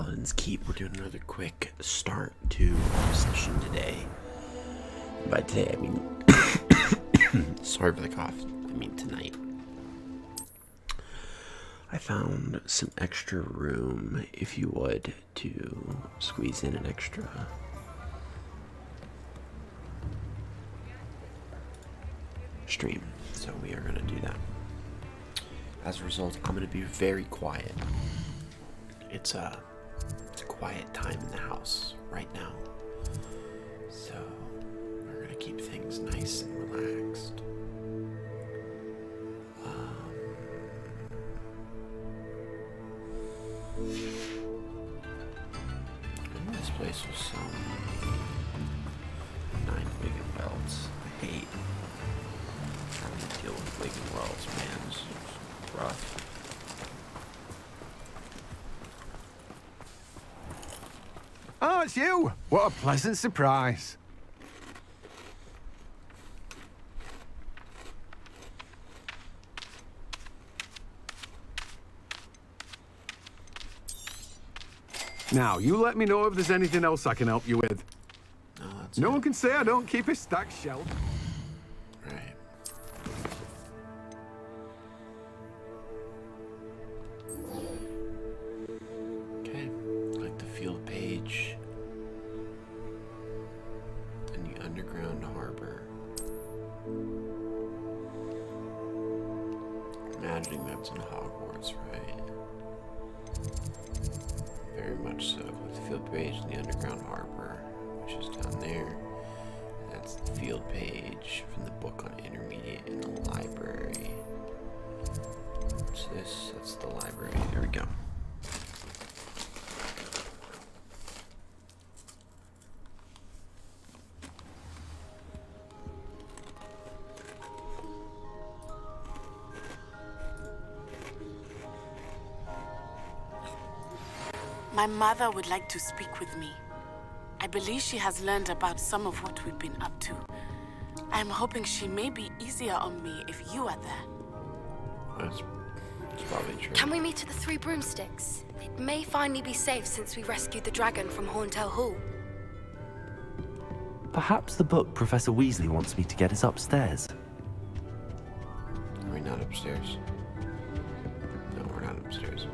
Paladin's Keep. We're doing another quick start to our session today. By today, I mean, sorry for the cough, I mean tonight. I found some extra room, if you would, to squeeze in an extra stream. So we are going to do that. As a result, I'm going to be very quiet. It's a quiet time in the house right now. So we're going to keep things nice and relaxed. And this place was some 9 Wigan welds. I hate having to deal with Wigan welds, man. This is rough. Oh, it's you! What a pleasant surprise. Now, you let me know if there's anything else I can help you with. No one can say I don't keep a stacked shelf. Right. Okay, like the field page and the underground harbor. Imagining that's in Hogwarts, right? Very much so. With the field page and the underground harbor, which is down there. That's the field page from the book on intermediate in the library. What's this? That's the library. There we go. My mother would like to speak with me. I believe she has learned about some of what we've been up to. I am hoping she may be easier on me if you are there. That's probably true. Can we meet at the Three Broomsticks? It may finally be safe since we rescued the dragon from Horntail Hall. Perhaps the book Professor Weasley wants me to get is upstairs. Are we not upstairs? No, we're not upstairs.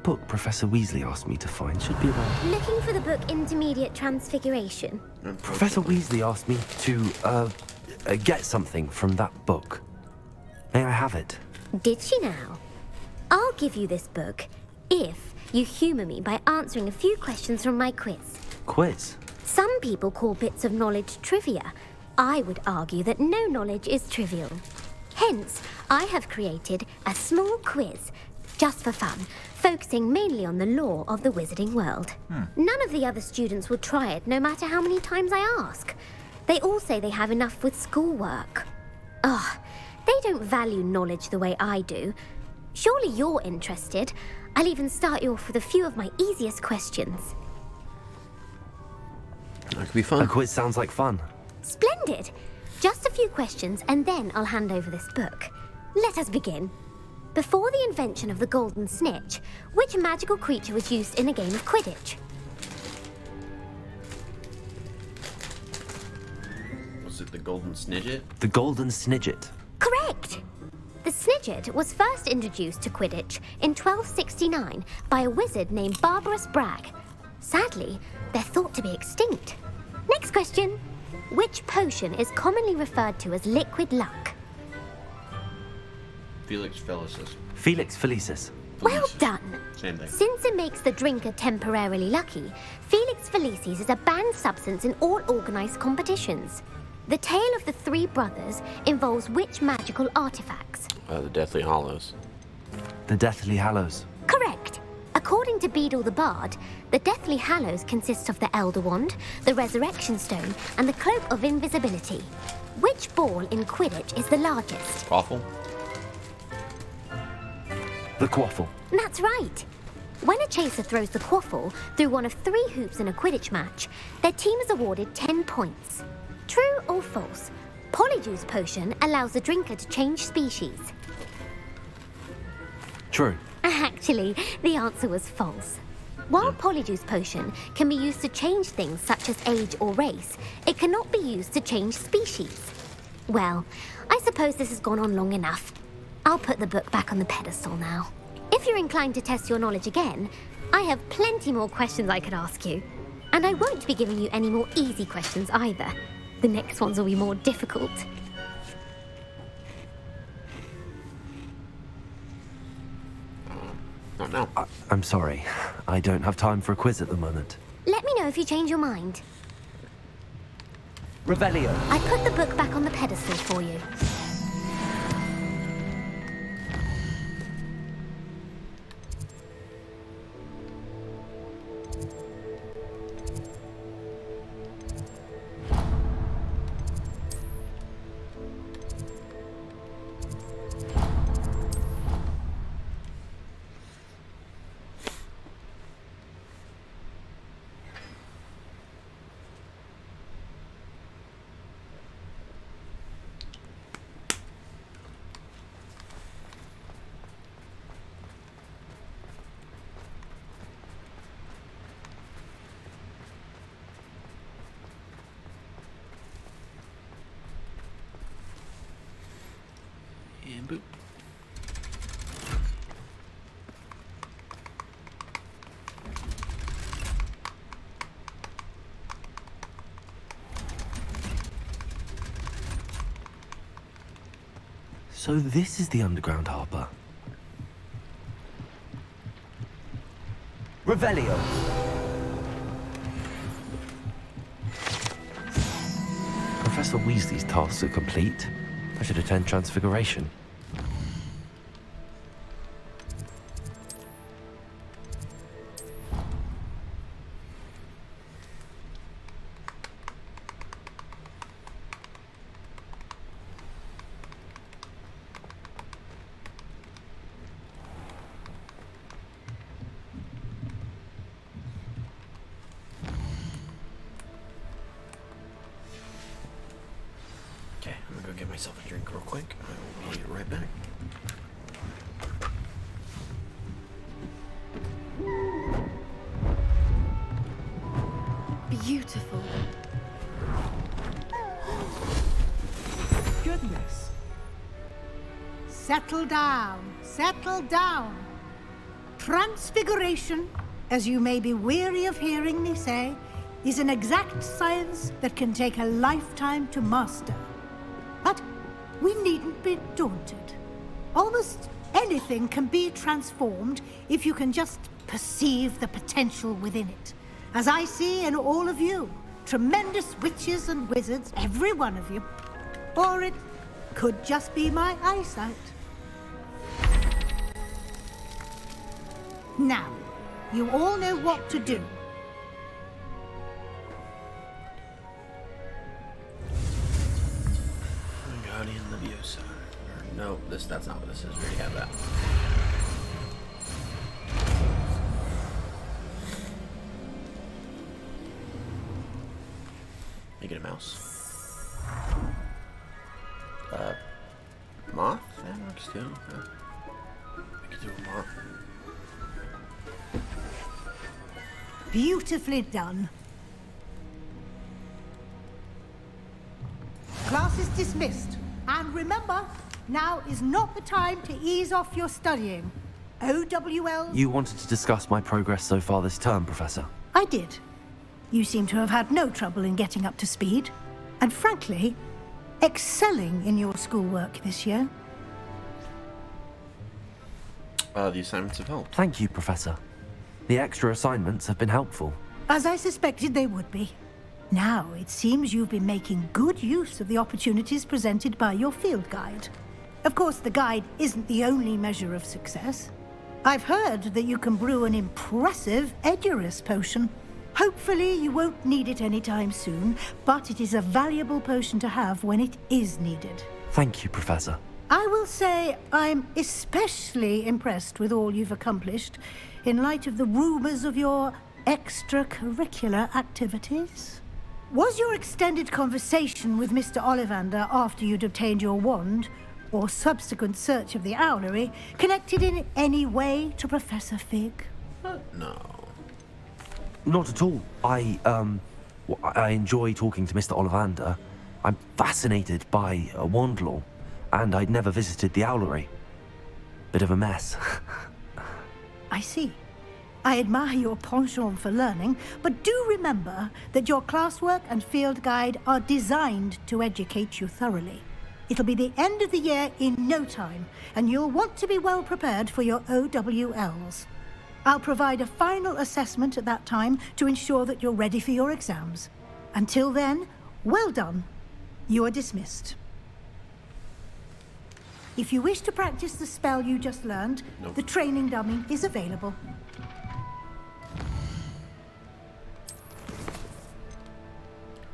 Book Professor Weasley asked me to find should be around. Looking for the book Intermediate Transfiguration. Professor Weasley asked me to, get something from that book. May I have it? Did she now? I'll give you this book if you humour me by answering a few questions from my quiz. Quiz? Some people call bits of knowledge trivia. I would argue that no knowledge is trivial. Hence, I have created a small quiz just for fun, focusing mainly on the lore of the wizarding world. None of the other students will try it, no matter how many times I ask. They all say they have enough with schoolwork. Ugh, they don't value knowledge the way I do. Surely you're interested. I'll even start you off with a few of my easiest questions. That could be fun. A quiz sounds like fun. Splendid! Just a few questions, and then I'll hand over this book. Let us begin. Before the invention of the golden snitch, which magical creature was used in a game of Quidditch? Was it the golden snidget? The Golden Snidget. Correct! The Snidget was first introduced to Quidditch in 1269 by a wizard named Barbarous Bragg. Sadly, they're thought to be extinct. Next question. Which potion is commonly referred to as liquid luck? Felix Felicis. Felix Felicis. Well done! Same thing. Since it makes the drinker temporarily lucky, Felix Felicis is a banned substance in all organised competitions. The tale of the three brothers involves which magical artifacts? The Deathly Hallows. The Deathly Hallows. Correct! A According to Beadle the Bard, the Deathly Hallows consist of the Elder Wand, the Resurrection Stone, and the Cloak of Invisibility. Which ball in Quidditch is the largest? Quaffle. The quaffle. That's right. When a chaser throws the quaffle through one of 3 hoops in a Quidditch match, their team is awarded 10 points. True or false? Polyjuice Potion allows the drinker to change species. True. Actually, the answer was false. While Polyjuice Potion can be used to change things such as age or race, it cannot be used to change species. Well, I suppose this has gone on long enough. I'll put the book back on the pedestal now. If you're inclined to test your knowledge again, I have plenty more questions I could ask you. And I won't be giving you any more easy questions either. The next ones will be more difficult. Not now. I'm sorry. I don't have time for a quiz at the moment. Let me know if you change your mind. Revelio. I put the book back on the pedestal for you. And boop. So this is the underground harbour. Revelio. Professor Weasley's tasks are complete. I should attend Transfiguration. Okay, I'm gonna go get myself a drink real quick. I will be right back. Beautiful. Goodness. Settle down. Settle down. Transfiguration, as you may be weary of hearing me say, is an exact science that can take a lifetime to master. But we needn't be daunted. Almost anything can be transformed if you can just perceive the potential within it. As I see in all of you, tremendous witches and wizards, every one of you. Or it could just be my eyesight. Now, you all know what to do. Guardian Leviosa. No, that's not what this is. We already have that. Make it a mouse. Moth? That works too. We could do a moth. Beautifully done. Class is dismissed. And remember, now is not the time to ease off your studying. OWL... You wanted to discuss my progress so far this term, Professor. I did. You seem to have had no trouble in getting up to speed. And frankly, excelling in your schoolwork this year. The assignments have helped. Thank you, Professor. The extra assignments have been helpful. As I suspected they would be. Now, it seems you've been making good use of the opportunities presented by your field guide. Of course, the guide isn't the only measure of success. I've heard that you can brew an impressive Edurus potion. Hopefully you won't need it anytime soon, but it is a valuable potion to have when it is needed. Thank you, Professor. I will say I'm especially impressed with all you've accomplished in light of the rumors of your extracurricular activities. Was your extended conversation with Mr. Ollivander after you'd obtained your wand, or subsequent search of the owlery, connected in any way to Professor Fig? No. Not at all. I enjoy talking to Mr. Ollivander. I'm fascinated by wand lore, and I'd never visited the owlery. Bit of a mess. I see. I admire your penchant for learning, but do remember that your classwork and field guide are designed to educate you thoroughly. It'll be the end of the year in no time, and you'll want to be well prepared for your OWLs. I'll provide a final assessment at that time to ensure that you're ready for your exams. Until then, well done. You are dismissed. If you wish to practice the spell you just learned, the training dummy is available.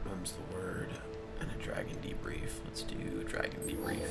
Mum's the word and a dragon debrief. Let's do dragon debrief.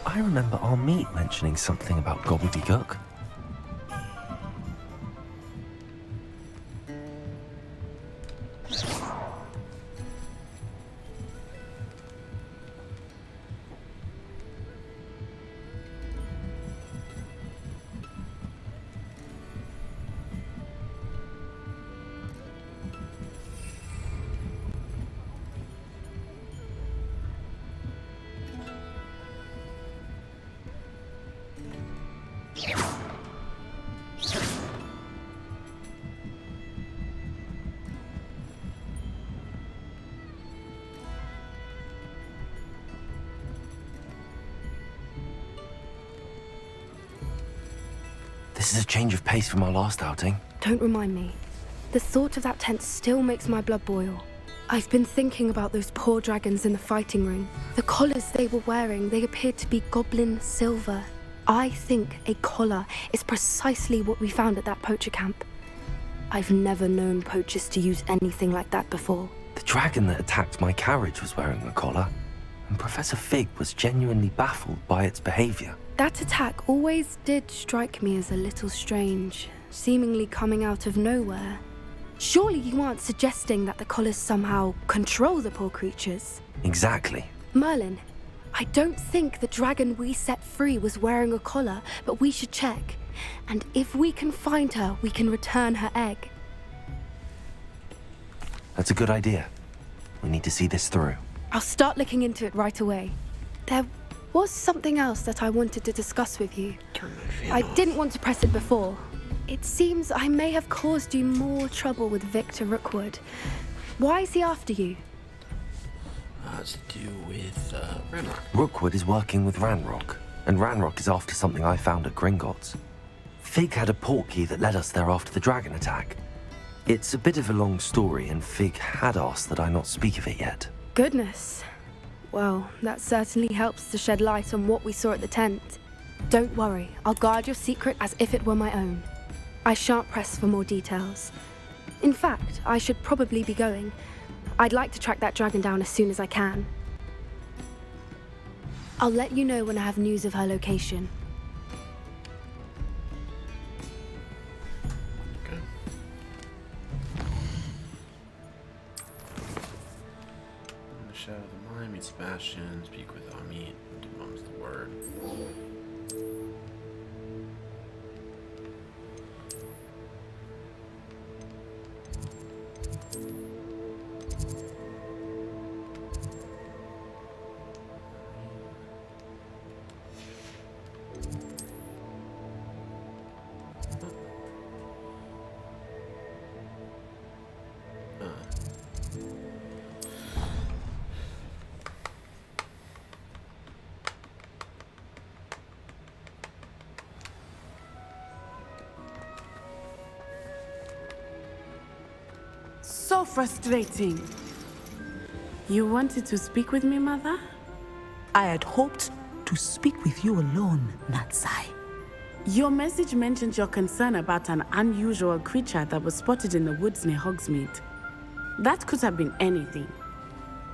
I remember our meet mentioning something about gobbledygook. This is a change of pace from our last outing. Don't remind me. The thought of that tent still makes my blood boil. I've been thinking about those poor dragons in the fighting ring. The collars they were wearing, they appeared to be goblin silver. I think a collar is precisely what we found at that poacher camp. I've never known poachers to use anything like that before. The dragon that attacked my carriage was wearing a collar, and Professor Fig was genuinely baffled by its behavior. That attack always did strike me as a little strange, seemingly coming out of nowhere. Surely you aren't suggesting that the collars somehow control the poor creatures? Exactly. Merlin, I don't think the dragon we set free was wearing a collar, but we should check. And if we can find her, we can return her egg. That's a good idea. We need to see this through. I'll start looking into it right away. There was something else that I wanted to discuss with you. I didn't want to press it before. It seems I may have caused you more trouble with Victor Rookwood. Why is he after you? It's to do with Ranrock. Rookwood is working with Ranrock, and Ranrock is after something I found at Gringotts. Fig had a portkey that led us there after the dragon attack. It's a bit of a long story, and Fig had asked that I not speak of it yet. Goodness. Well, that certainly helps to shed light on what we saw at the tent. Don't worry, I'll guard your secret as if it were my own. I shan't press for more details. In fact, I should probably be going. I'd like to track that dragon down as soon as I can. I'll let you know when I have news of her location. Okay. In the shadow of the mind, meet Sebastian, speak with Amit, and mum's the word. So frustrating. You wanted to speak with me, Mother? I had hoped to speak with you alone, Natsai. Your message mentioned your concern about an unusual creature that was spotted in the woods near Hogsmeade. That could have been anything.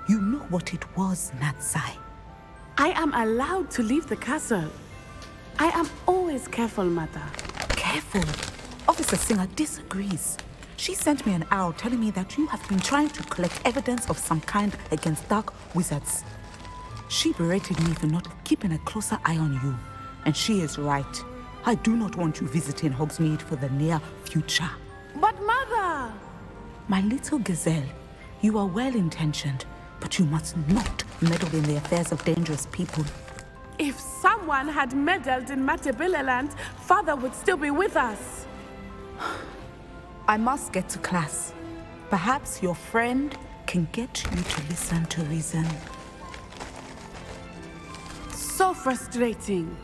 You know what it was, Natsai. I am allowed to leave the castle. I am always careful, Mother. Careful. Officer Singer disagrees. She sent me an owl telling me that you have been trying to collect evidence of some kind against dark wizards. She berated me for not keeping a closer eye on you. And she is right. I do not want you visiting Hogsmeade for the near future. But Mother! My little gazelle, you are well-intentioned, but you must not meddle in the affairs of dangerous people. If someone had meddled in Matabeleland, Father would still be with us. I must get to class. Perhaps your friend can get you to listen to reason. So frustrating.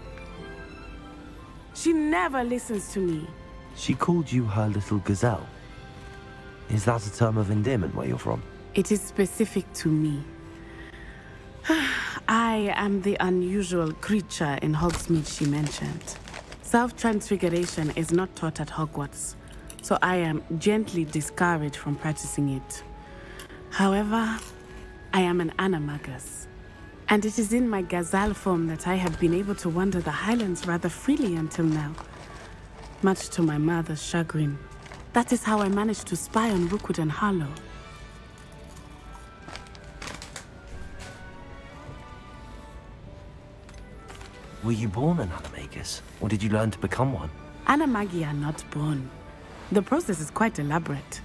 She never listens to me. She called you her little gazelle. Is that a term of endearment where you're from? It is specific to me. I am the unusual creature in Hogsmeade she mentioned. Self-transfiguration is not taught at Hogwarts, so I am gently discouraged from practicing it. However, I am an animagus, and it is in my gazelle form that I have been able to wander the highlands rather freely until now, much to my mother's chagrin. That is how I managed to spy on Rookwood and Harlow. Were you born an animagus, or did you learn to become one? Animagi are not born. The process is quite elaborate.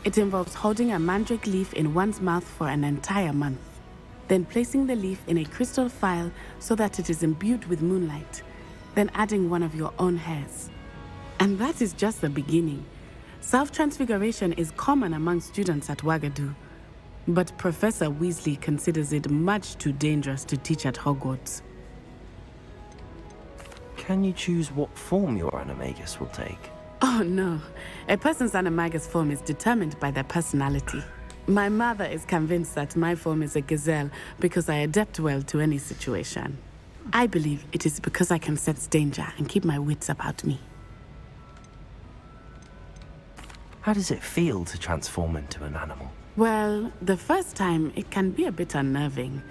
It involves holding a mandrake leaf in one's mouth for an entire month, then placing the leaf in a crystal phial so that it is imbued with moonlight, then adding one of your own hairs. And that is just the beginning. Self-transfiguration is common among students at Wagadu, but Professor Weasley considers it much too dangerous to teach at Hogwarts. Can you choose what form your animagus will take? Oh no, a person's animagus form is determined by their personality. My mother is convinced that my form is a gazelle because I adapt well to any situation. I believe it is because I can sense danger and keep my wits about me. How does it feel to transform into an animal? Well, the first time it can be a bit unnerving.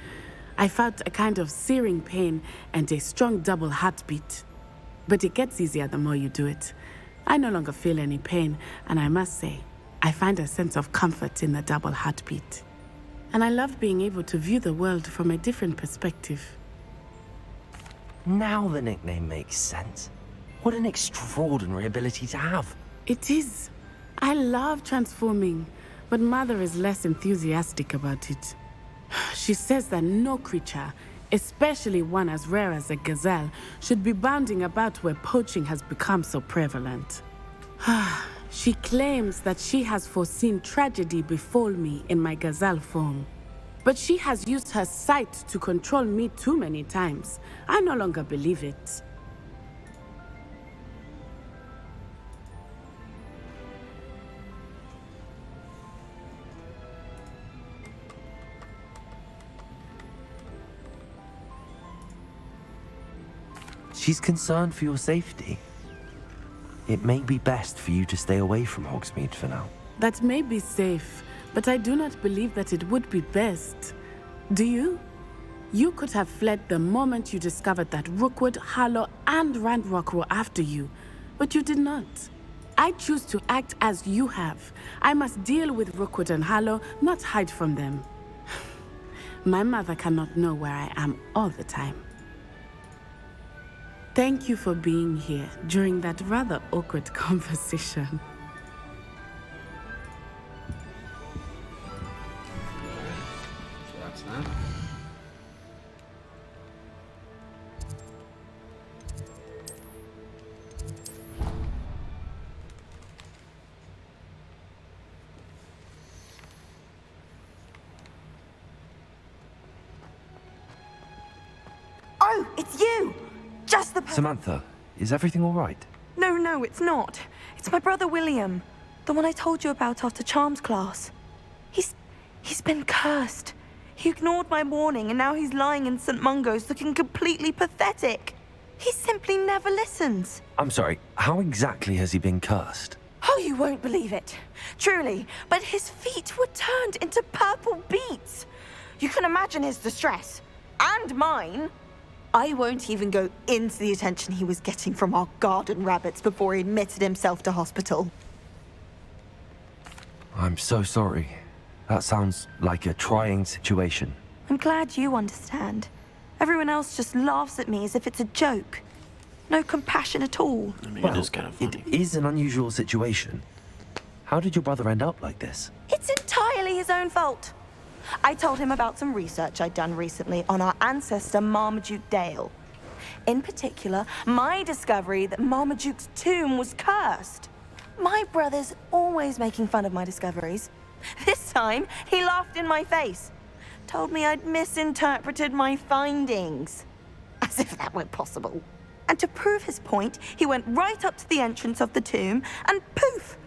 I felt a kind of searing pain and a strong double heartbeat. But it gets easier the more you do it. I no longer feel any pain, and I must say, I find a sense of comfort in the double heartbeat. And I love being able to view the world from a different perspective. Now the nickname makes sense. What an extraordinary ability to have. It is. I love transforming, but Mother is less enthusiastic about it. She says that no creature, especially one as rare as a gazelle, should be bounding about where poaching has become so prevalent. She claims that she has foreseen tragedy befall me in my gazelle form. But she has used her sight to control me too many times. I no longer believe it. She's concerned for your safety. It may be best for you to stay away from Hogsmeade for now. That may be safe, but I do not believe that it would be best. Do you? You could have fled the moment you discovered that Rookwood, Harlow, and Ranrock were after you, but you did not. I choose to act as you have. I must deal with Rookwood and Harlow, not hide from them. My mother cannot know where I am all the time. Thank you for being here during that rather awkward conversation. So that's that. Oh, it's you! Just the Samantha, is everything all right? No, it's not. It's my brother William. The one I told you about after Charms class. He's been cursed. He ignored my warning and now he's lying in St. Mungo's looking completely pathetic. He simply never listens. I'm sorry, how exactly has he been cursed? Oh, you won't believe it. Truly, but his feet were turned into purple beets. You can imagine his distress. And mine. I won't even go into the attention he was getting from our garden rabbits before he admitted himself to hospital. I'm so sorry. That sounds like a trying situation. I'm glad you understand. Everyone else just laughs at me as if it's a joke. No compassion at all. I mean, Well, it is kind of funny. it is an unusual situation. How did your brother end up like this? It's entirely his own fault. I told him about some research I'd done recently on our ancestor Marmaduke Dale. In particular, my discovery that Marmaduke's tomb was cursed. My brother's always making fun of my discoveries. This time, he laughed in my face. Told me I'd misinterpreted my findings. As if that were possible. And to prove his point, he went right up to the entrance of the tomb and poof!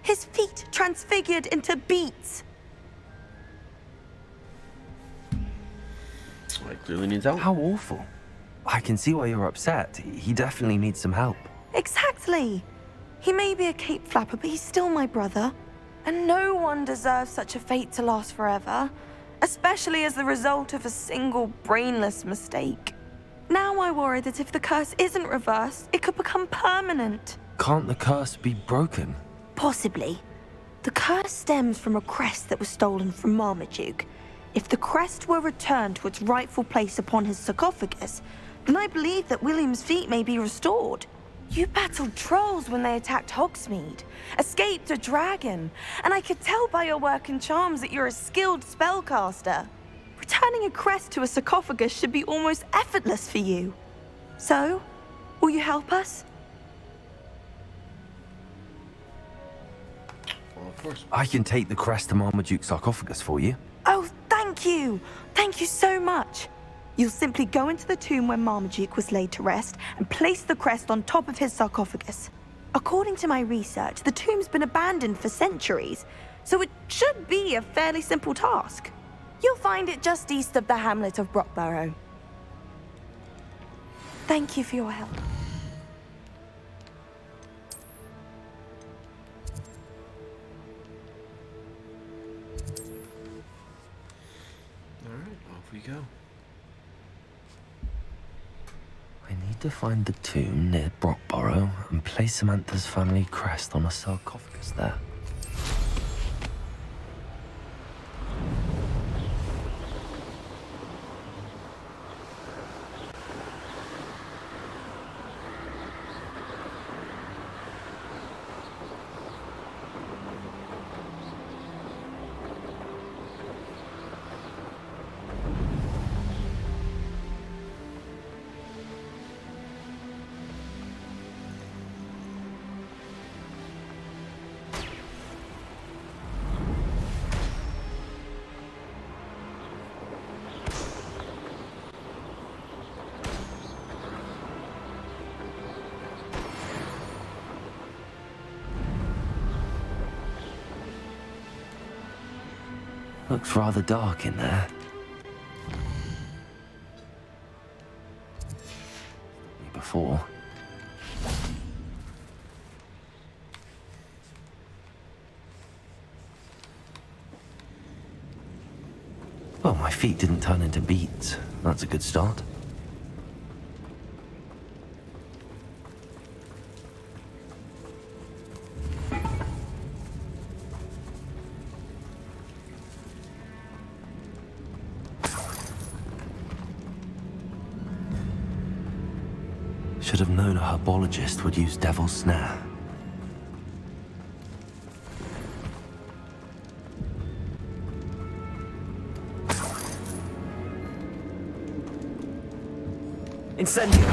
His feet transfigured into beets. I clearly needs help. How awful. I can see why you're upset. He definitely needs some help. Exactly. He may be a cape flapper, but he's still my brother. And no one deserves such a fate to last forever, especially as the result of a single brainless mistake. Now I worry that if the curse isn't reversed, it could become permanent. Can't the curse be broken? Possibly. The curse stems from a crest that was stolen from Marmaduke. If the crest were returned to its rightful place upon his sarcophagus, then I believe that William's feet may be restored. You battled trolls when they attacked Hogsmeade, escaped a dragon, and I could tell by your work in charms that you're a skilled spellcaster. Returning a crest to a sarcophagus should be almost effortless for you. So, will you help us? Well, of course. I can take the crest to Marmaduke's sarcophagus for you. Oh, thank you! Thank you so much! You'll simply go into the tomb where Marmaduke was laid to rest and place the crest on top of his sarcophagus. According to my research, the tomb's been abandoned for centuries, so it should be a fairly simple task. You'll find it just east of the hamlet of Brockborough. Thank you for your help. Alright, off we go. I need to find the tomb near Brockborough and place Samantha's family crest on a sarcophagus there. Looks rather dark in there. Before. feet didn't turn into beads. That's a good start. Should have known a herbologist would use Devil's Snare. Incendio!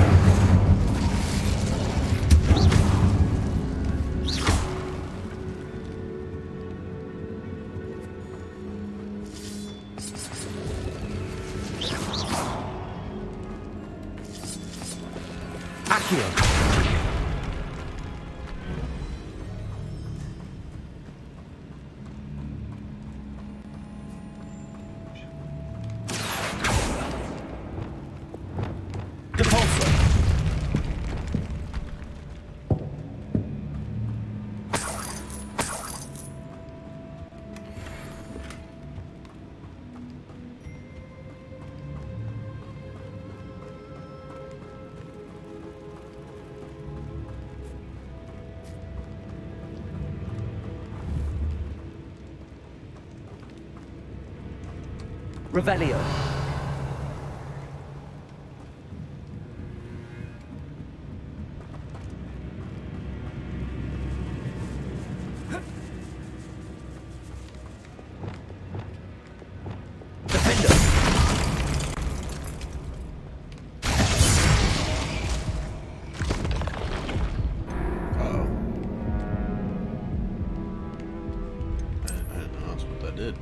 Accio! Revelio. Defender. Uh-oh. I didn't know that's what that did.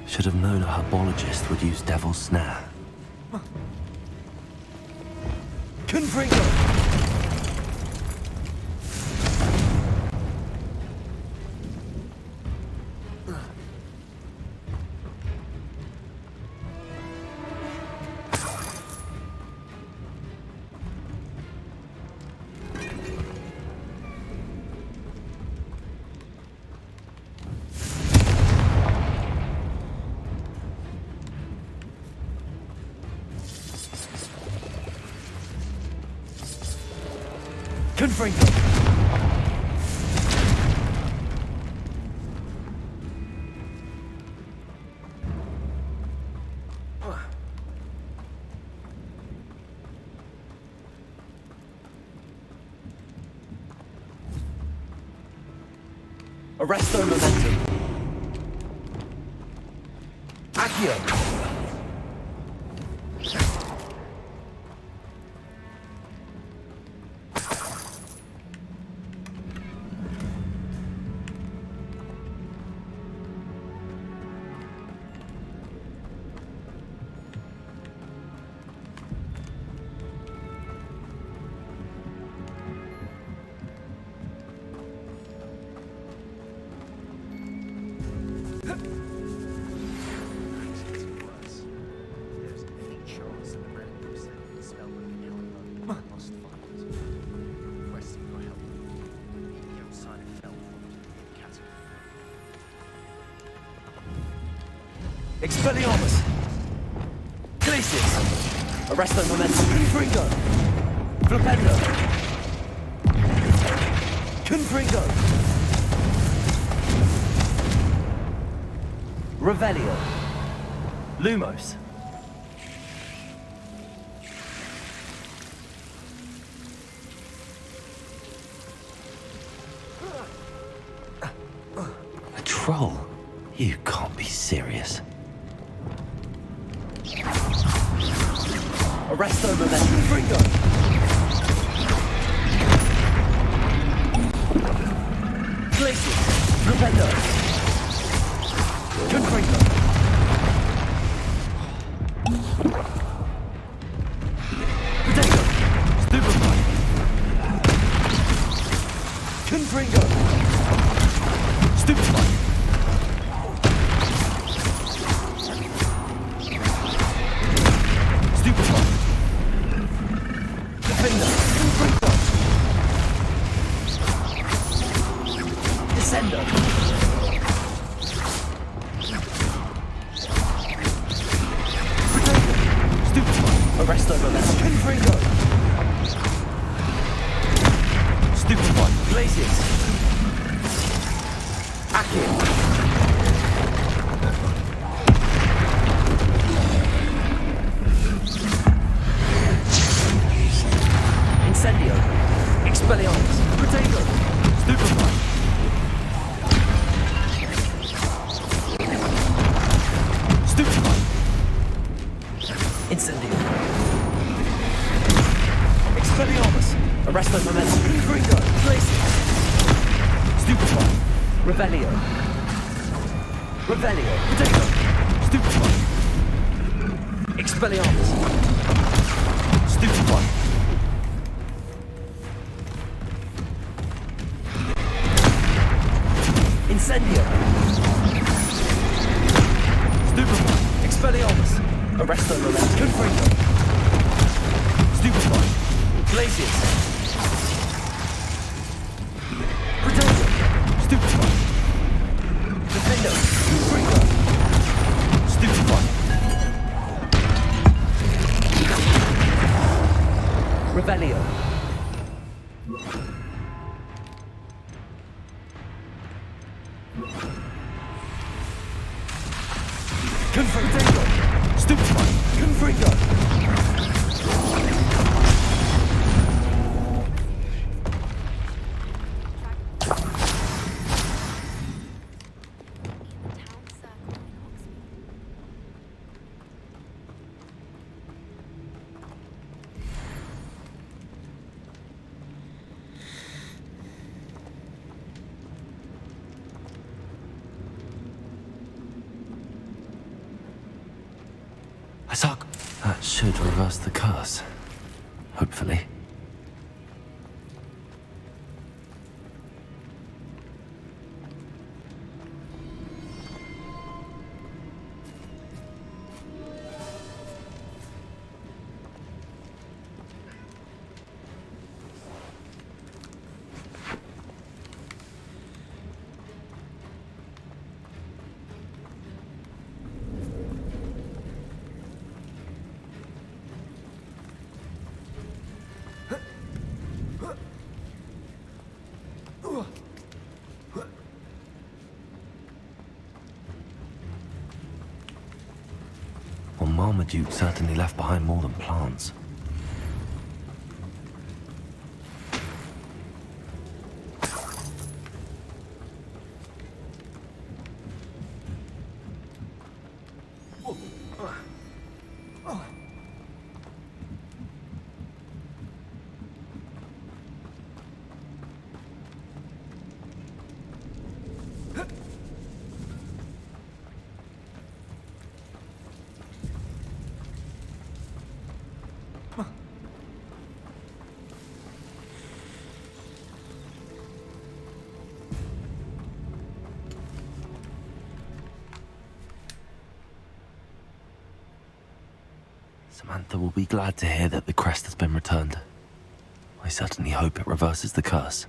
Should have known a herbologist would use Devil's Snare. Confringo! Confringo! Arresto momentum. Accio. Expelliarmus! Glacius! Arresto momentum! Confringo! Flipendo! Confringo! Revelio! Lumos! A troll? You can't be serious. Arresto momentum! Confringo! Glacius! Flipendo! Confringo! Potato! Stupefy! Confringo! Stupefy! Stupefy! Defender! Confringo! Descendo! Arresto momentum. Confringo. Stupefy. Glacius. Accio. Incendio. Expelliarmus. Protego. Stupefy. Stupefy. Incendio. Expelliarmus. Arresto momentum. Confringo. Glacius. Stupefy. Revelio. Revelio. Protego. Stupefy. Expelliarmus. Stupefy. Incendio. Stupefy. Expelliarmus. Arresto momentum. Confringo. Stupefy. Glacius. Protego. Stupefy. Defendo. Confringo. Stupefy. Revelio. Confringo. Stupefy. Confringo. Isaac, that should reverse the curse. Hopefully. Well, Marmaduke certainly left behind more than plants. Samantha will be glad to hear that the crest has been returned. I certainly hope it reverses the curse.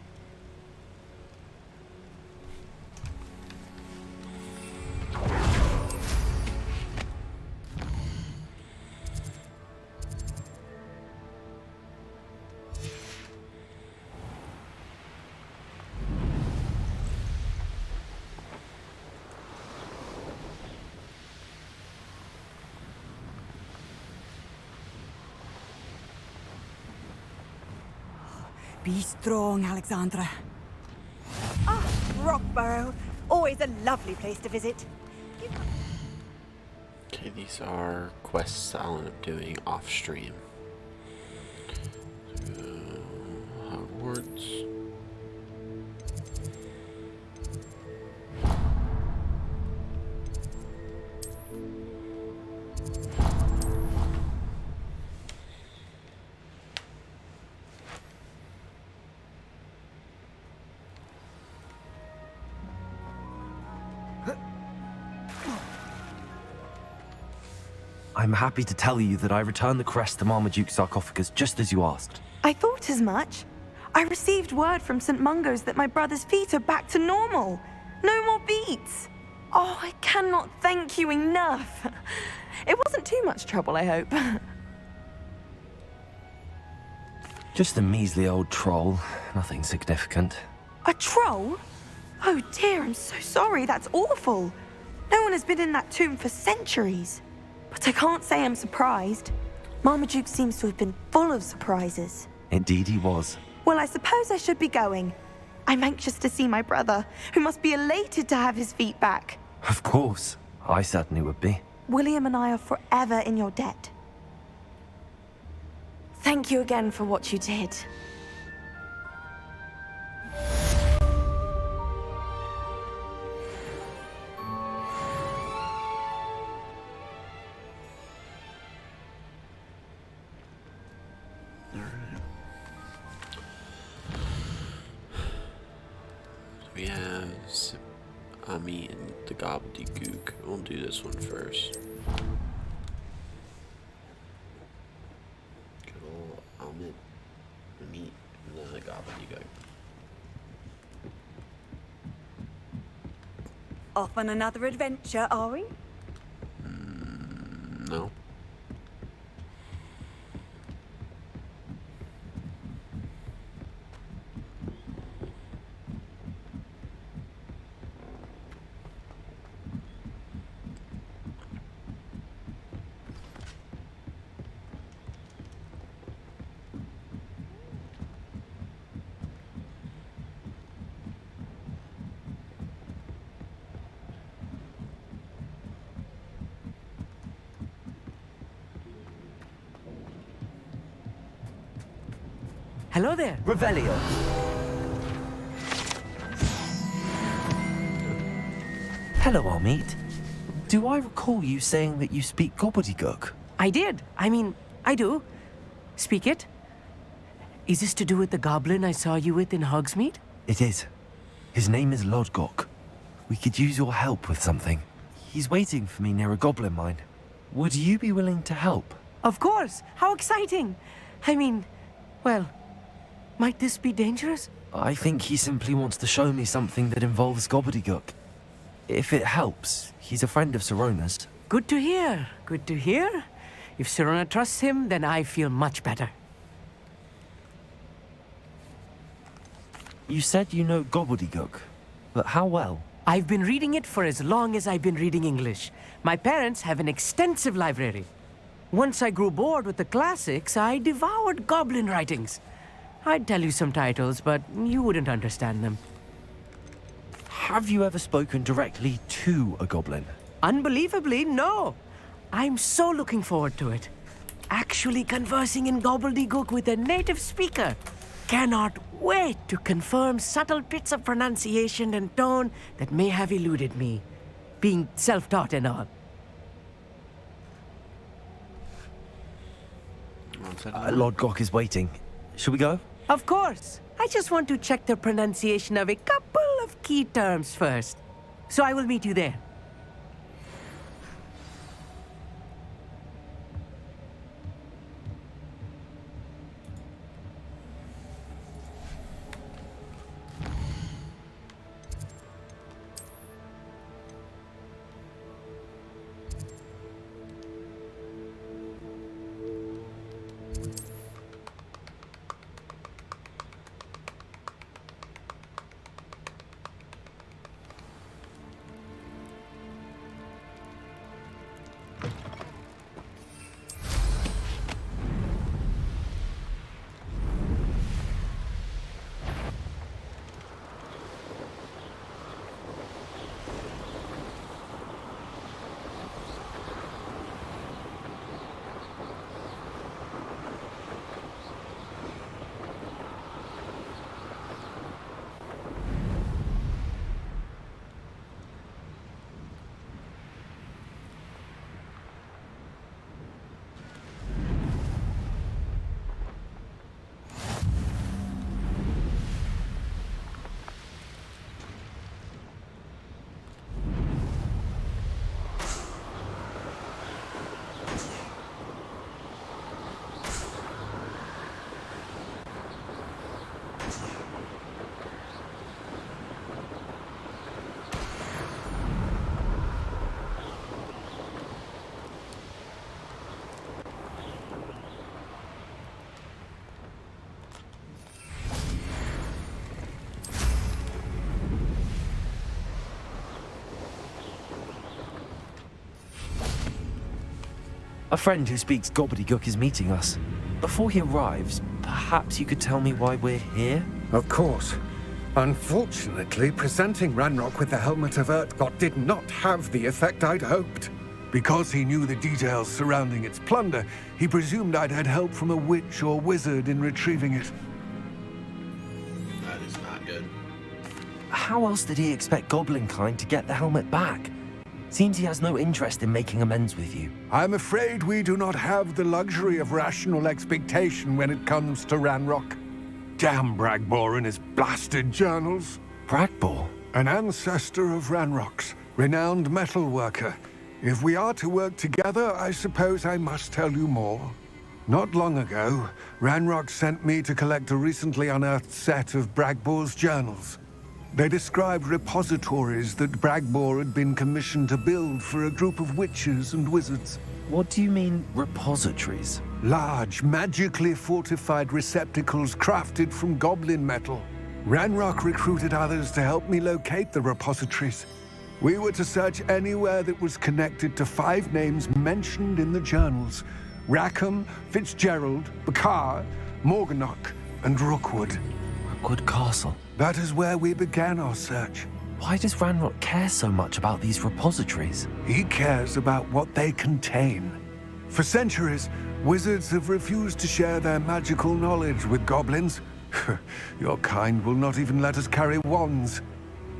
Be strong, Alexandra. Ah, Rockburrow. Always a lovely place to visit. Okay, these are quests I'll end up doing off stream. Hogwarts. I'm happy to tell you that I returned the crest to Marmaduke's sarcophagus just as you asked. I thought as much. I received word from St. Mungo's that my brother's feet are back to normal. No more beats. Oh, I cannot thank you enough. It wasn't too much trouble, I hope. Just a measly old troll. Nothing significant. A troll? Oh dear, I'm so sorry. That's awful. No one has been in that tomb for centuries. But I can't say I'm surprised. Marmaduke seems to have been full of surprises. Indeed he was. Well, I suppose I should be going. I'm anxious to see my brother, who must be elated to have his feet back. Of course. I certainly would be. William and I are forever in your debt. Thank you again for what you did. We have Ami and the gobbledygook. We'll do this one first. Good old Amit, Ami, and the gobbledygook. Off on another adventure, are we? No. Hello there. Revelio. Hello, Amit. Do I recall you saying that you speak gobbledygook? I did. I mean, I do. Speak it. Is this to do with the goblin I saw you with in Hogsmeade? It is. His name is Lodgok. We could use your help with something. He's waiting for me near a goblin mine. Would you be willing to help? Of course. How exciting. I mean, well, might this be dangerous? I think he simply wants to show me something that involves gobbledygook. If it helps, he's a friend of Sirona's. Good to hear. Good to hear. If Sirona trusts him, then I feel much better. You said you know gobbledygook, but how well? I've been reading it for as long as I've been reading English. My parents have an extensive library. Once I grew bored with the classics, I devoured goblin writings. I'd tell you some titles, but you wouldn't understand them. Have you ever spoken directly to a goblin? Unbelievably, no. I'm so looking forward to it. Actually conversing in gobbledygook with a native speaker. Cannot wait to confirm subtle bits of pronunciation and tone that may have eluded me, being self-taught and all. Lodgok is waiting. Shall we go? Of course. I just want to check the pronunciation of a couple of key terms first. So I will meet you there. A friend who speaks gobbledygook is meeting us. Before he arrives, perhaps you could tell me why we're here? Of course. Unfortunately, presenting Ranrock with the Helmet of Urtkot did not have the effect I'd hoped. Because he knew the details surrounding its plunder, he presumed I'd had help from a witch or wizard in retrieving it. That is not good. How else did he expect Goblinkind to get the helmet back? Seems he has no interest in making amends with you. I'm afraid we do not have the luxury of rational expectation when it comes to Ranrock. Damn Bragbor and his blasted journals. Bragbor? An ancestor of Ranrock's, renowned metal worker. If we are to work together, I suppose I must tell you more. Not long ago, Ranrock sent me to collect a recently unearthed set of Bragbor's journals. They described repositories that Bragbor had been commissioned to build for a group of witches and wizards. What do you mean, repositories? Large, magically fortified receptacles crafted from goblin metal. Ranrock recruited others to help me locate the repositories. We were to search anywhere that was connected to 5 names mentioned in the journals: Rackham, Fitzgerald, Bakar, Morganach, and Rookwood. Rookwood Castle? That is where we began our search. Why does Ranrock care so much about these repositories? He cares about what they contain. For centuries, wizards have refused to share their magical knowledge with goblins. Your kind will not even let us carry wands.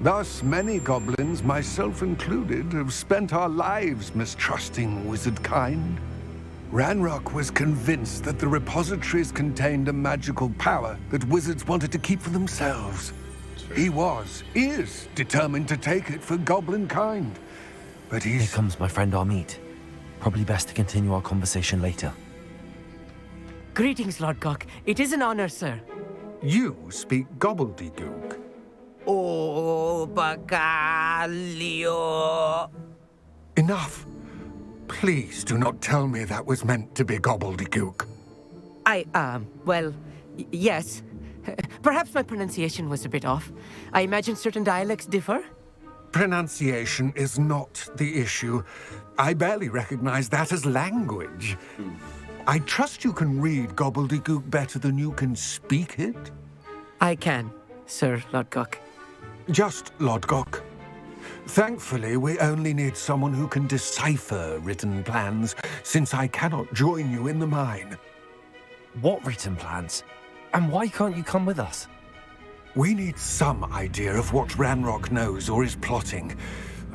Thus, many goblins, myself included, have spent our lives mistrusting wizard kind. Ranrock was convinced that the repositories contained a magical power that wizards wanted to keep for themselves. He is determined to take it for goblin kind. But Here comes my friend Amit. Probably best to continue our conversation later. Greetings, Lord Gok. It is an honor, sir. You speak gobbledygook. Oh, Bagalio. Enough. Please do not tell me that was meant to be gobbledygook. Well, yes. Perhaps my pronunciation was a bit off. I imagine certain dialects differ. Pronunciation is not the issue. I barely recognize that as language. I trust you can read gobbledygook better than you can speak it? I can, Sir Lord Gok. Just Lord Gok. Thankfully, we only need someone who can decipher written plans, since I cannot join you in the mine. What written plans? And why can't you come with us? We need some idea of what Ranrock knows or is plotting.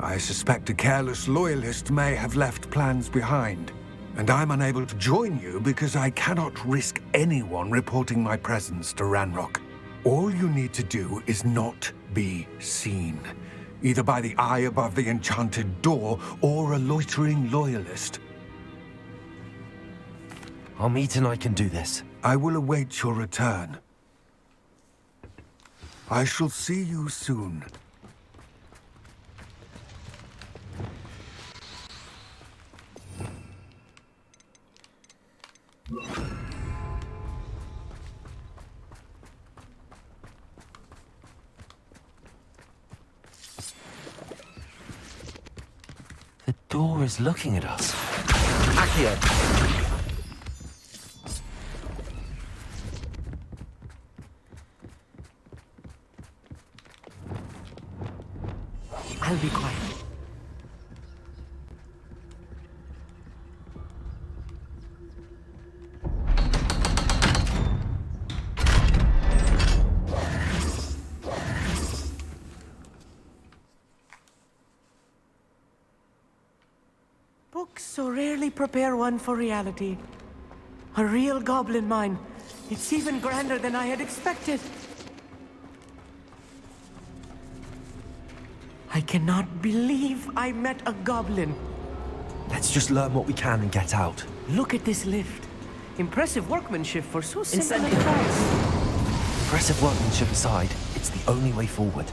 I suspect a careless loyalist may have left plans behind. And I'm unable to join you because I cannot risk anyone reporting my presence to Ranrock. All you need to do is not be seen, either by the eye above the enchanted door or a loitering loyalist. Amit and I can do this. I will await your return. I shall see you soon. The door is looking at us. Accio. I'll be quiet. Books so rarely prepare one for reality. A real goblin mine. It's even grander than I had expected. I cannot believe I met a goblin. Let's just learn what we can and get out. Look at this lift. Impressive workmanship for so simple a price. Impressive workmanship aside, it's the only way forward.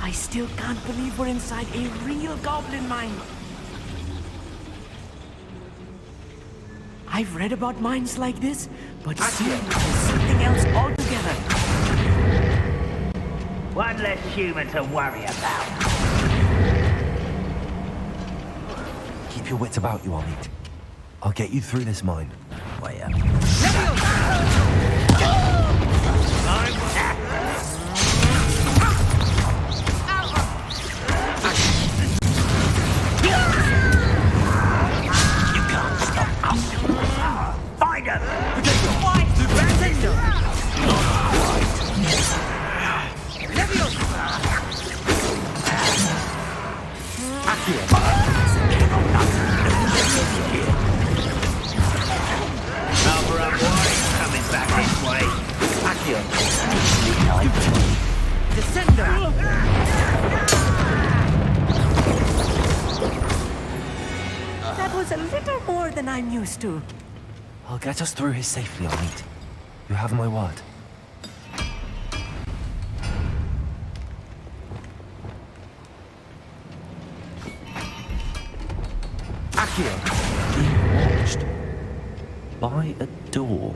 I still can't believe we're inside a real goblin mine. I've read about mines like this, but seeing it is something else altogether. One less human to worry about. Keep your wits about you, Amit. I'll get you through this mine. Way up. You can't stop us. Find him! Cover up, boy. Coming back this way. Accio. Descender! That was a little more than I'm used to. I'll get us through here safely, Amit. You have my word. Accio. Being watched by a door.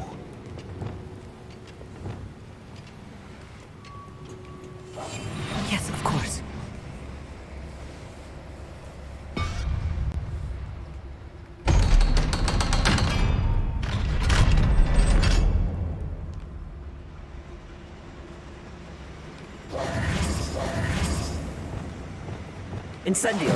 Yes, of course. Incendio.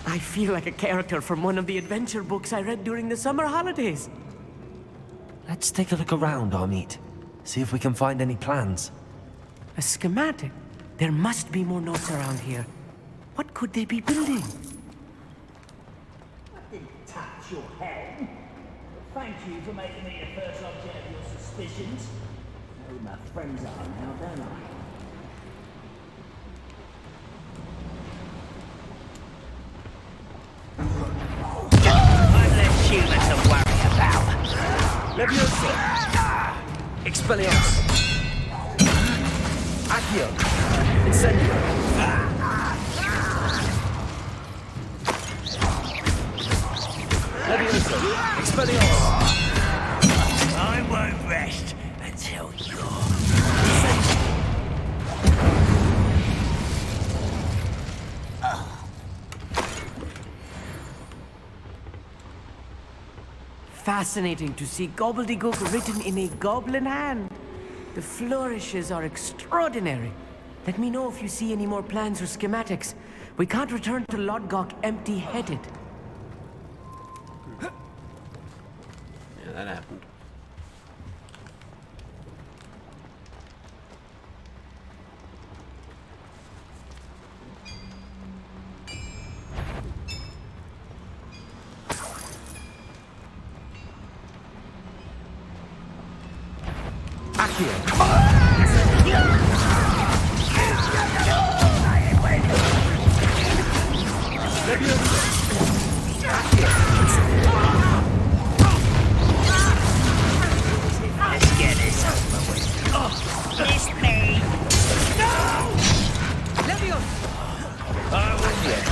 I feel like a character from one of the adventure books I read during the summer holidays. Let's take a look around, Amit. See if we can find any plans. A schematic. There must be more notes around here. What could they be building? I didn't touch your head. Thank you for making me the first object of your suspicions. I know who my friends are now, don't I? One less human to worry about. Leviosa! Expelliarmus! Accio! Incendio! Leviosa! Expelliarmus! I won't rest until you're... Fascinating to see gobbledygook written in a goblin hand. The flourishes are extraordinary. Let me know if you see any more plans or schematics. We can't return to Lodgok empty-headed. Yeah, that happened. Let's get this over with. Oh, it's me. No! I was here.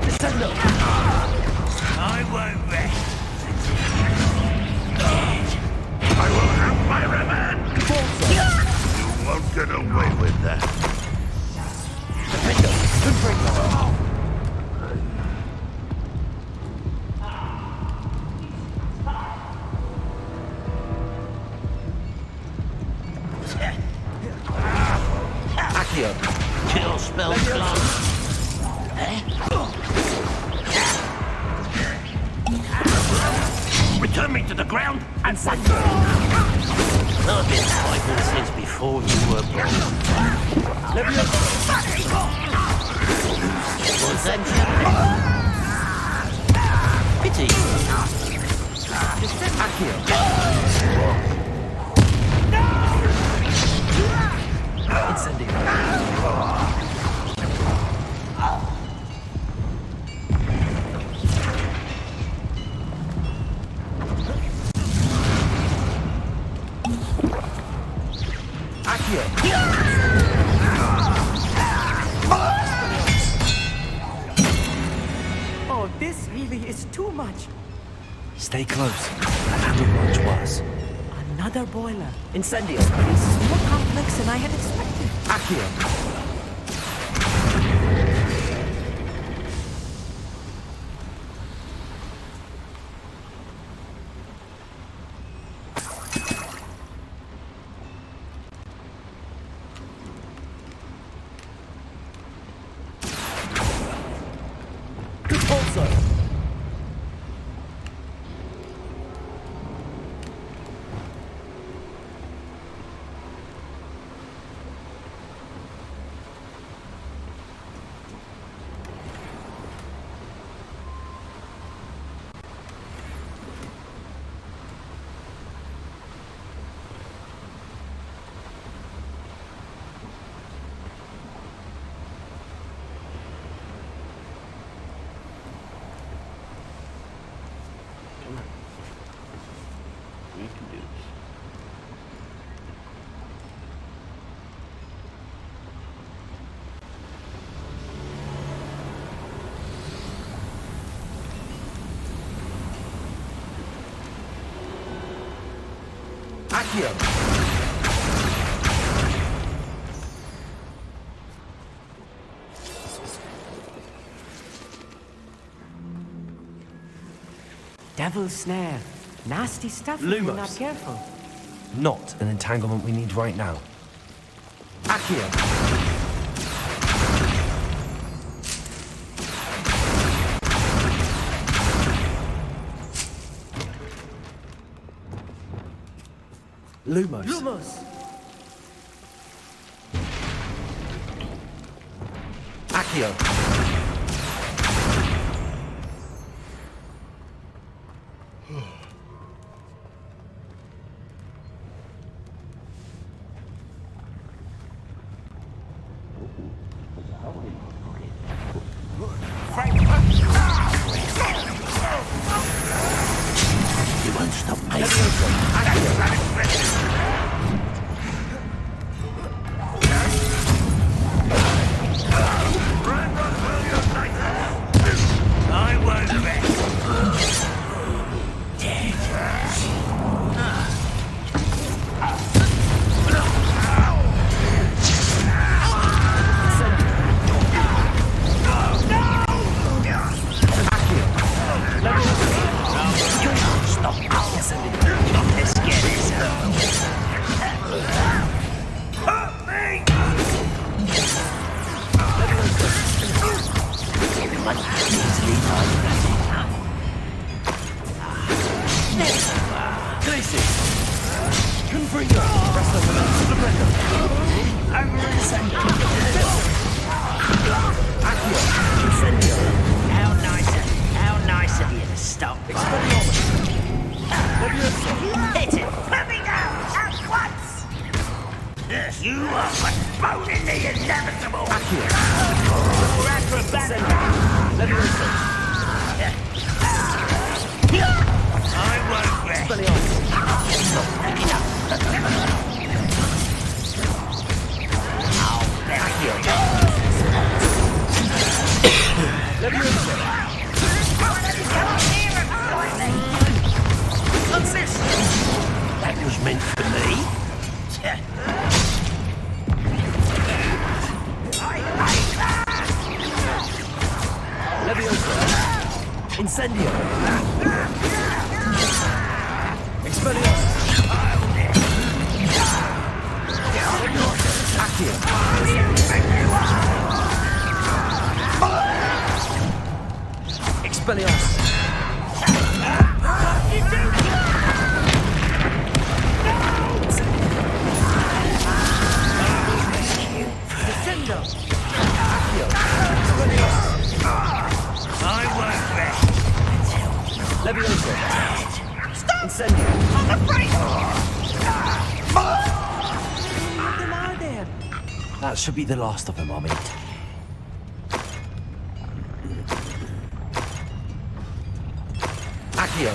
Just I won't rest. I will have my revenge. You won't get away with that. Kill spell class. Return me to the ground and fight. I've been fighting since before you were born. Was that pity? Oh, this really is too much. Stay close. That could be much worse. Another boiler. Incendio. This is more complex than I had expected. Accio. We can do this. Accio. Devil's snare. Nasty stuff if you're not Lumos. careful. Not an entanglement we need right now. Accio. Lumos. Lumos! Accio. You won't stop me. I won't rest. Let's get this out. Hurt me! Confringo. Presto. Sorprendo. Accio. Incendio. How nice of you to stop. Hit it! Put me down at once! Yes, you are postponing the inevitable! Or acrobatic! I won't rest! I'll bury you! What's this? That was meant for me. Leviosa. Incendio. Expelliarmus. Accio. Expelliarmus. Descendo. Accio. Expelliarmus. I won't rest. Leviosa. Incendio. What them are there? That should be the last of them, I'll meet. Accio.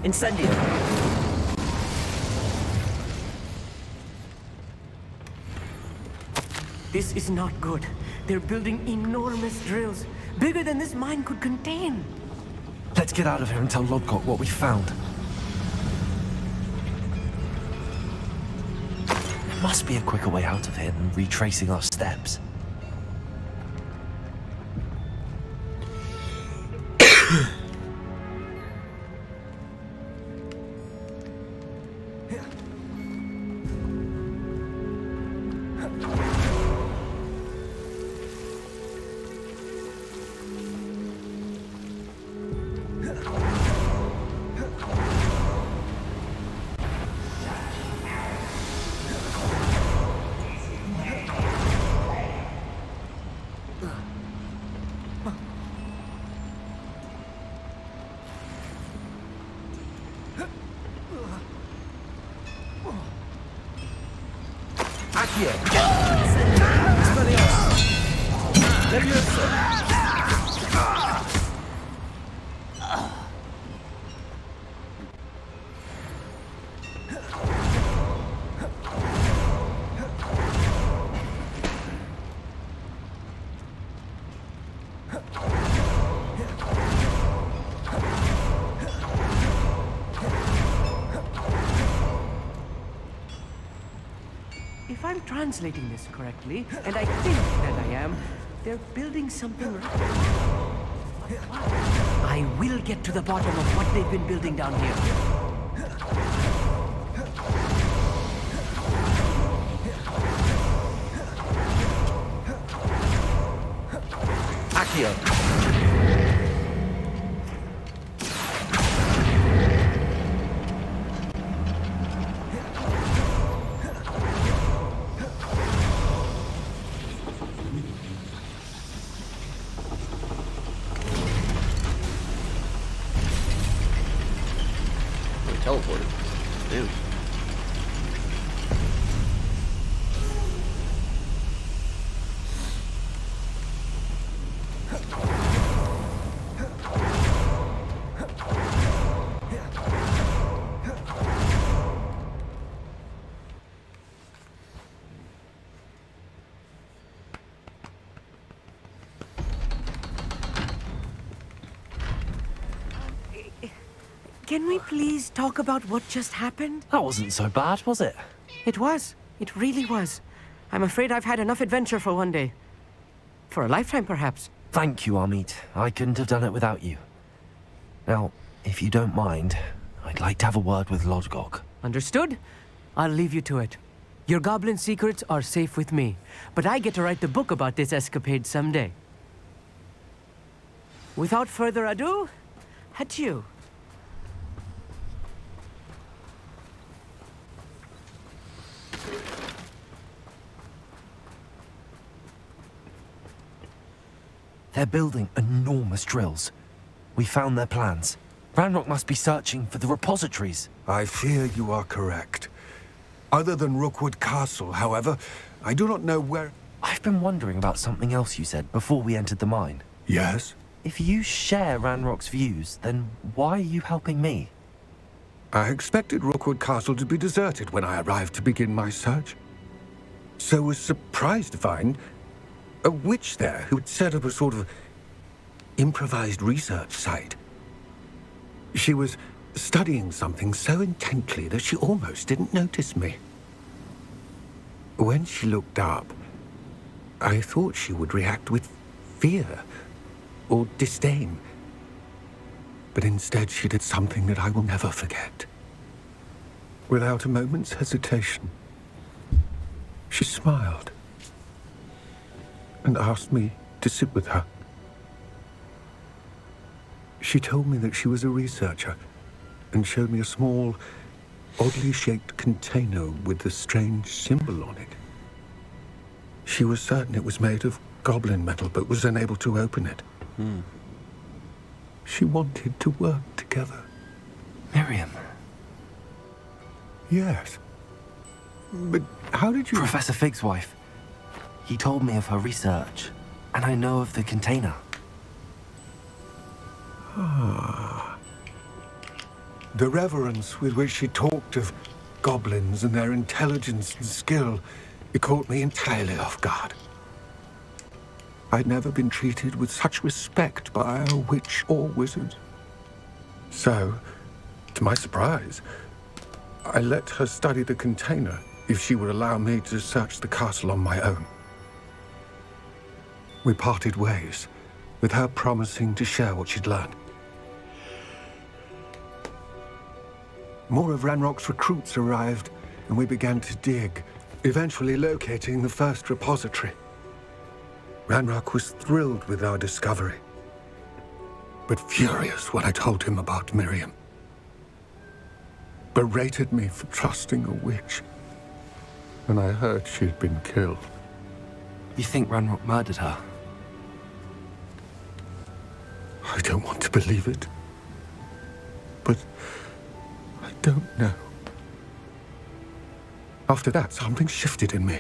Incendio. This is not good. They're building enormous drills, bigger than this mine could contain. Let's get out of here and tell Lodgok what we found. Must be a quicker way out of here than retracing our steps. If I'm translating this correctly, and I think that I am, they're building something right. I will get to the bottom of what they've been building down here. Accio. Teleported. Damn. Can we please talk about what just happened? That wasn't so bad, was it? It was. It really was. I'm afraid I've had enough adventure for one day. For a lifetime, perhaps. Thank you, Amit. I couldn't have done it without you. Now, if you don't mind, I'd like to have a word with Lodgok. Understood? I'll leave you to it. Your goblin secrets are safe with me, but I get to write the book about this escapade someday. Without further ado, adieu. They're building enormous drills. We found their plans. Ranrock must be searching for the repositories. I fear you are correct. Other than Rookwood Castle, however, I do not know where... I've been wondering about something else you said before we entered the mine. Yes? If you share Ranrock's views, then why are you helping me? I expected Rookwood Castle to be deserted when I arrived to begin my search. So was surprised to find a witch there who had set up a sort of improvised research site. She was studying something so intently that she almost didn't notice me. When she looked up, I thought she would react with fear or disdain. But instead she did something that I will never forget. Without a moment's hesitation, she smiled and asked me to sit with her. She told me that she was a researcher and showed me a small, oddly shaped container with a strange symbol on it. She was certain it was made of goblin metal, but was unable to open it. She wanted to work together. Miriam. Yes. But how did you... Professor Fig's wife. He told me of her research, and I know of the container. Ah. The reverence with which she talked of goblins and their intelligence and skill, it caught me entirely off guard. I'd never been treated with such respect by a witch or wizard. So, to my surprise, I let her study the container if she would allow me to search the castle on my own. We parted ways, with her promising to share what she'd learned. More of Ranrock's recruits arrived, and we began to dig, eventually locating the first repository. Ranrock was thrilled with our discovery, but furious when I told him about Miriam. Berated me for trusting a witch, and I heard she'd been killed. You think Ranrock murdered her? I don't want to believe it, but I don't know. After that, something shifted in me.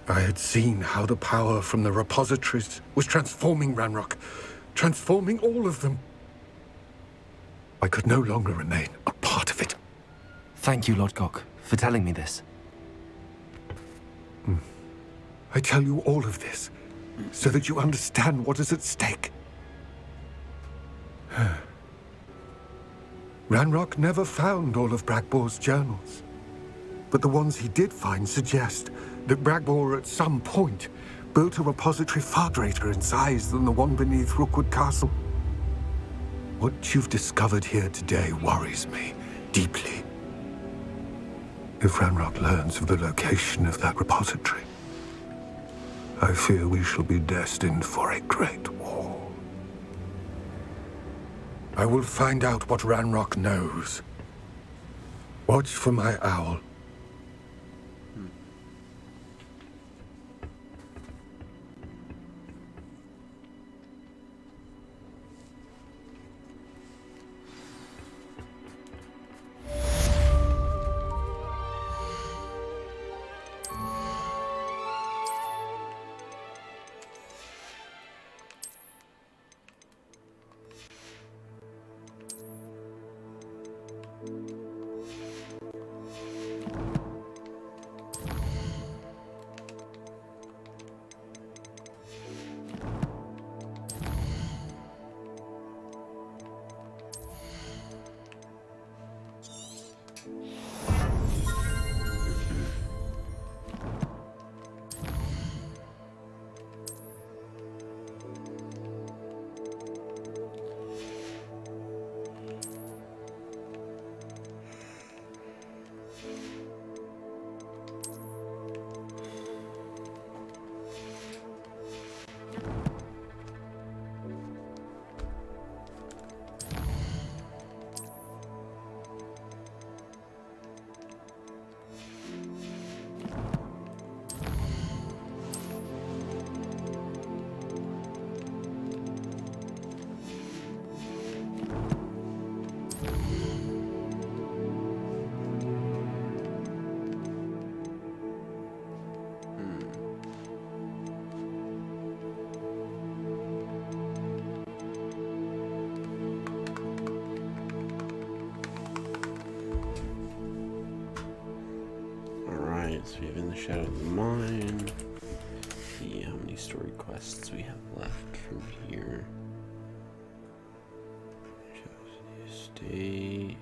I had seen how the power from the repositories was transforming Ranrock, transforming all of them. I could no longer remain a part of it. Thank you, Lodgok, for telling me this. I tell you all of this so that you understand what is at stake. Ranrock never found all of Bragbor's journals, but the ones he did find suggest that Bragbor at some point built a repository far greater in size than the one beneath Rookwood Castle. What you've discovered here today worries me deeply. If Ranrock learns of the location of that repository, I fear we shall be destined for a great war. I will find out what Ranrock knows. Watch for my owl. So we have In the Shadow of the Mine. See how many story quests we have left from here. Estate.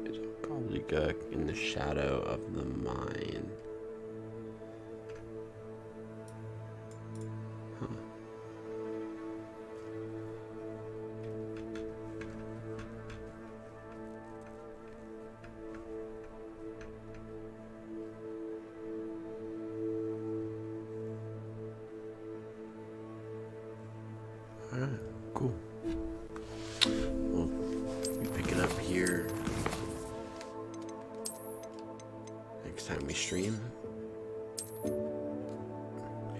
It's probably go In the Shadow of the Mine. Huh. Alright, cool. We'll be picking up here next time we stream. We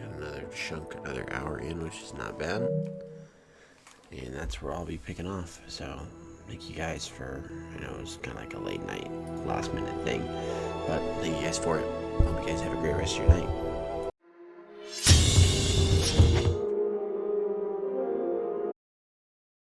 got another chunk, another hour in, which is not bad. And that's where I'll be picking off. So, thank you guys for, I know it was kind of like a late night, last minute thing. But thank you guys for it. Hope you guys have a great rest of your night.